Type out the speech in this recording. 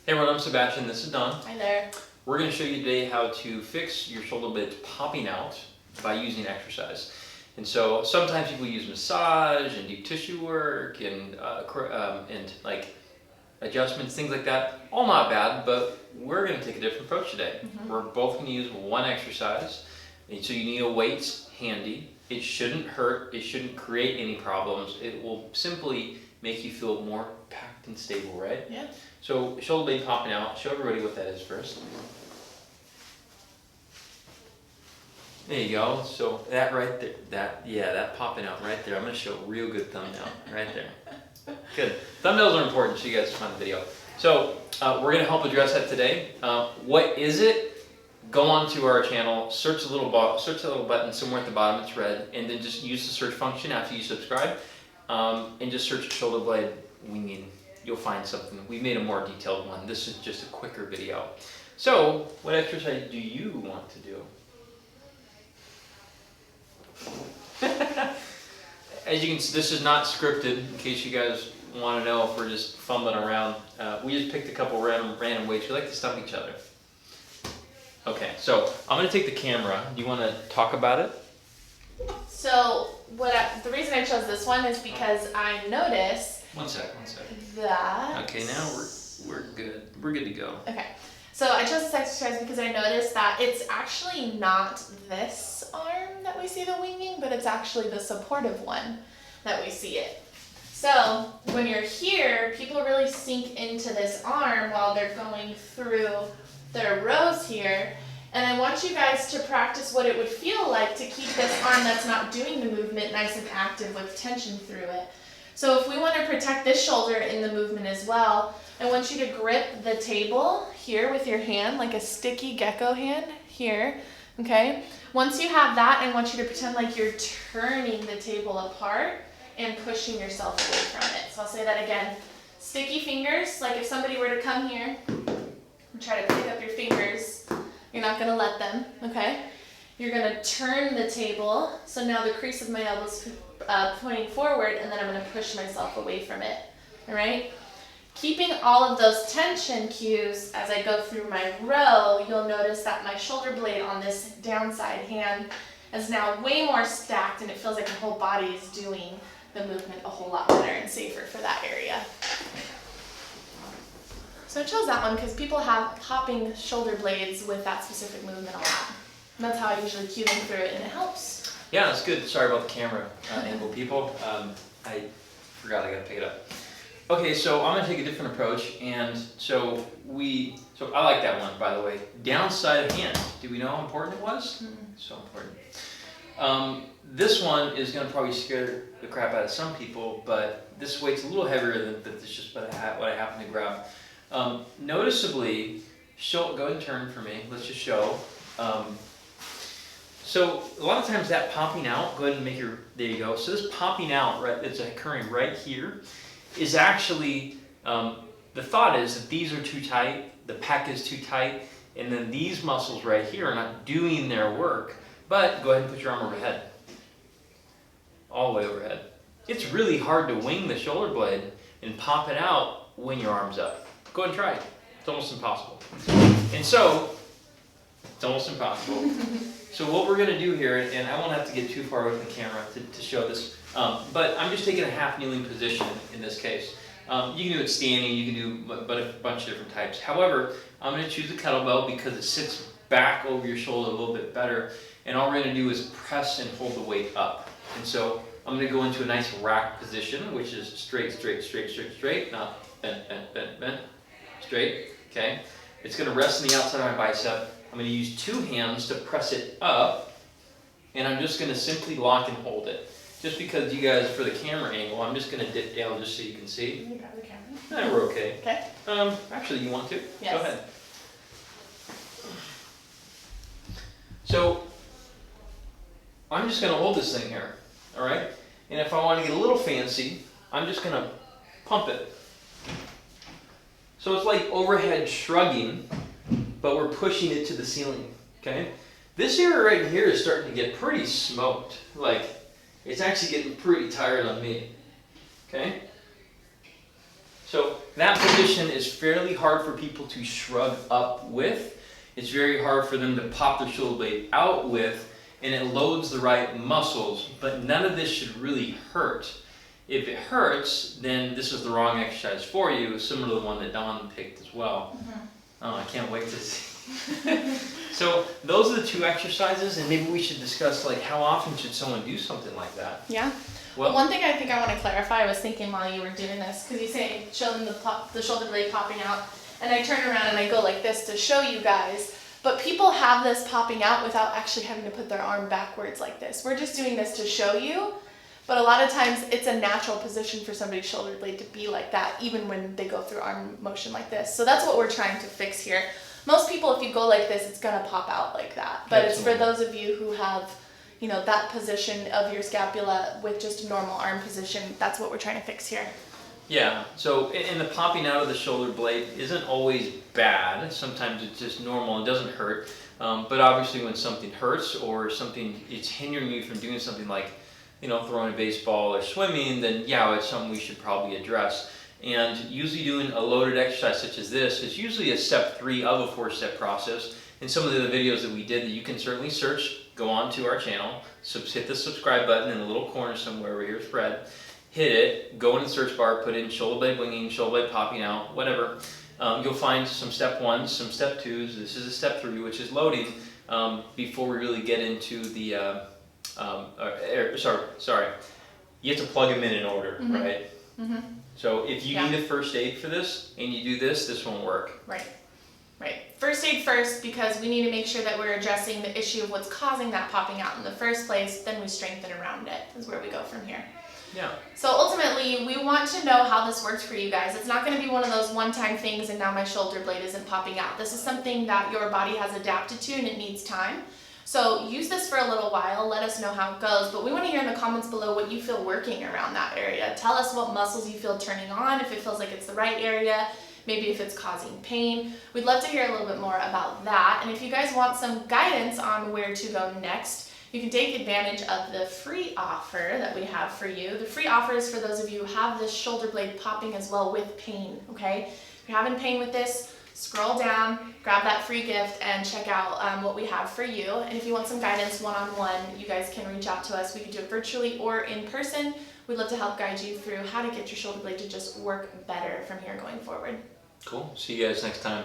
Hey everyone, I'm Sebastian, this is Don. Hi there. We're going to show you today how to fix your shoulder blades popping out by using exercise. And so sometimes people use massage and deep tissue work and like adjustments, things like that. All not bad, but we're going to take a different approach today. We're both going to use one exercise. And so you need a weight handy. It shouldn't hurt, it shouldn't create any problems. It will simply make you feel more packed and stable, right? Yeah. So shoulder blade popping out, show everybody what that is first. There you go. So that right there, that popping out right there. I'm going to show a real good thumbnail right there. Good. Thumbnails are important so you guys find the video. So we're going to help address that today. What is it? Go onto our channel, search the little button somewhere at the bottom, it's red, and then just use the search function after you subscribe, and just search shoulder blade winging. You'll find something. We made a more detailed one. This is just a quicker video. So, what exercise do you want to do? As you can see, this is not scripted, in case you guys want to know if we're just fumbling around. We just picked a couple random weights. We like to stump each other. Okay, so I'm going to take the camera. Do you want to talk about it? So the reason I chose this one is because I noticed One sec. that... Okay, now we're good. We're good to go. Okay, so I chose this exercise because I noticed that it's actually not this arm that we see the winging, but it's actually the supportive one that we see it. So when you're here, people really sink into this arm while they're going through their rows here. And I want you guys to practice what it would feel like to keep this arm that's not doing the movement nice and active with tension through it. So if we want to protect this shoulder in the movement as well, I want you to grip the table here with your hand, like a sticky gecko hand here, okay? Once you have that, I want you to pretend like you're turning the table apart and pushing yourself away from it. So I'll say that again. Sticky fingers, like if somebody were to come here and try to pick up your fingers, you're not going to let them, okay? You're going to turn the table, so now the crease of my elbow's pointing forward, and then I'm going to push myself away from it, all right? Keeping all of those tension cues as I go through my row, you'll notice that my shoulder blade on this downside hand is now way more stacked, and it feels like my whole body is doing the movement a whole lot better and safer for that area. So I chose that one because people have hopping shoulder blades with that specific movement a lot. And that's how I usually cue them through it, and it helps. Yeah, that's good. Sorry about the camera angle, people. I forgot I got to pick it up. Okay, so I'm going to take a different approach, and so I like that one, by the way. Downside of hand. Do we know how important it was? So important. This one is going to probably scare the crap out of some people, but this weight's a little heavier than it's just what I happen to grab. Noticeably, go ahead and turn for me. Let's just show. So a lot of times that popping out, go ahead and make there you go. So this popping out, right, that's occurring right here, is actually, the thought is that these are too tight, the pec is too tight, and then these muscles right here are not doing their work. But go ahead and put your arm overhead. All the way overhead. It's really hard to wing the shoulder blade and pop it out when your arm's up. Go ahead and try it. It's almost impossible. And so, it's almost impossible. So what we're going to do here, and I won't have to get too far away from the camera to show this, but I'm just taking a half kneeling position in this case. You can do it standing, you can do a bunch of different types. However, I'm going to choose the kettlebell because it sits back over your shoulder a little bit better, and all we're going to do is press and hold the weight up. And so I'm going to go into a nice rack position, which is straight, not bent, straight, okay? It's going to rest on the outside of my bicep. I'm going to use two hands to press it up, and I'm just going to simply lock and hold it. Just because you guys, for the camera angle, I'm just going to dip down just so you can see. Can you grab the camera? No, we're okay. Okay. Actually, you want to? Yes. Go ahead. So, I'm just going to hold this thing here, all right? And if I want to get a little fancy, I'm just going to pump it. So it's like overhead shrugging, but we're pushing it to the ceiling, okay? This area right here is starting to get pretty smoked. Like, it's actually getting pretty tired on me, okay? So that position is fairly hard for people to shrug up with. It's very hard for them to pop their shoulder blade out with, and it loads the right muscles, but none of this should really hurt. If it hurts, then this is the wrong exercise for you, similar to the one that Dawn picked as well. Oh, I can't wait to see. So those are the two exercises, and maybe we should discuss like how often should someone do something like that. Yeah. Well, One thing I think I want to clarify, I was thinking while you were doing this, because you say show them the shoulder blade popping out, and I turn around and I go like this to show you guys, but people have this popping out without actually having to put their arm backwards like this. We're just doing this to show you, but a lot of times it's a natural position for somebody's shoulder blade to be like that, even when they go through arm motion like this. So that's what we're trying to fix here. Most people, if you go like this, it's gonna pop out like that, but it's for those of you who have, you know, that position of your scapula with just a normal arm position. That's what we're trying to fix here. yeah, so and the popping out of the shoulder blade isn't always bad. Sometimes it's just normal, it doesn't hurt. But obviously when something hurts or something, it's hindering you from doing something like, you know, throwing a baseball or swimming, then yeah, it's something we should probably address. And usually doing a loaded exercise such as this is usually a step 3 of a 4-step process. In some of the videos that we did that you can certainly search, go on to our channel, hit the subscribe button in the little corner somewhere over here, spread, hit it, go in the search bar, put in shoulder blade winging, shoulder blade popping out, whatever. You'll find some step 1s, some step 2s, this is a step 3, which is loading, before we really get into the, sorry, you have to plug them in order, right? So if you need a first aid for this, and you do this, this won't work. Right. First aid first, because we need to make sure that we're addressing the issue of what's causing that popping out in the first place, then we strengthen around it, is where we go from here. Yeah. So ultimately, we want to know how this works for you guys. It's not going to be one of those one-time things and now my shoulder blade isn't popping out. This is something that your body has adapted to and it needs time. So use this for a little while, let us know how it goes, but we want to hear in the comments below what you feel working around that area. Tell us what muscles you feel turning on, if it feels like it's the right area, maybe if it's causing pain. We'd love to hear a little bit more about that. And if you guys want some guidance on where to go next, you can take advantage of the free offer that we have for you. The free offer is for those of you who have this shoulder blade popping as well with pain, okay? If you're having pain with this, scroll down, grab that free gift, and check out what we have for you. And if you want some guidance one-on-one, you guys can reach out to us. We can do it virtually or in person. We'd love to help guide you through how to get your shoulder blade to just work better from here going forward. Cool. See you guys next time.